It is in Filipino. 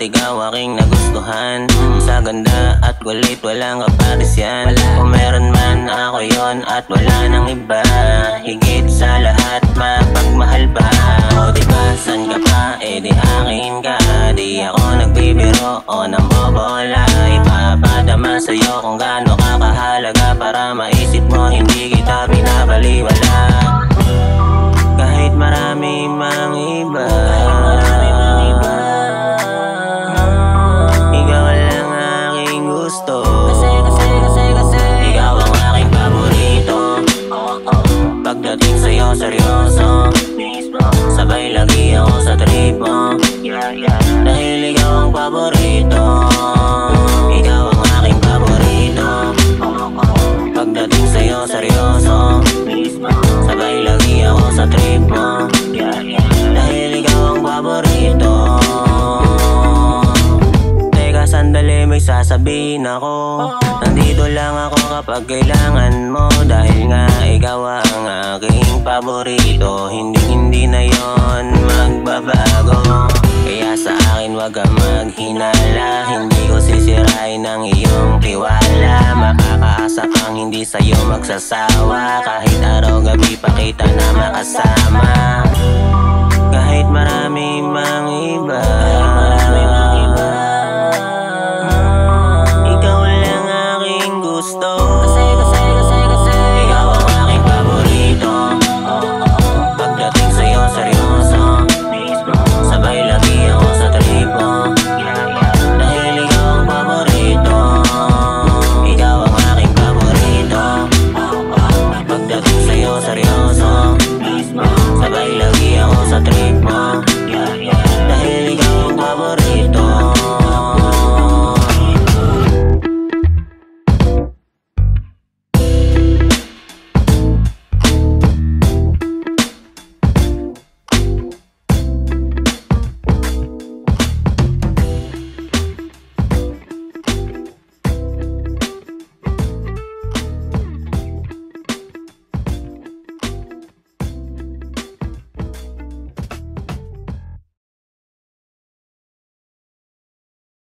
ikaw aking nagustuhan. Sa ganda at kulit walang kapares yan. Kung meron man ako yon at wala nang iba. Higit sa lahat mapagmahal pa. O diba san ka pa, di akin ka. Di ako nagbibiro o nambobola. Ipapadama sa'yo kung gaano ka kahalaga, para maisip mo hindi kita binabaliwala. Kahit marami mang iba, ikaw lang aking gusto. Ikaw ang aking paborito. Pagdating sa'yo seryoso, sabay lagi ako sa trip mo. Dahil ikaw ang paborito. Ikaw ang aking paborito. Pagdating sa'yo seryoso, sabay lagi ako sa trip mo. Dahil ikaw ang paborito. Teka sandali, may sasabihin ako. Nandito lang ako kapag kailangan mo. Dahil nga ikaw ang aking paborito. Hindi na yon magbabago. Kaya sa akin wag ka maghinala. Hindi ko sisirain ang iyong tiwala. Makakaasa kang hindi sa'yo magsasawa. Kahit araw gabi pa kita na makasama. Kahit marami mang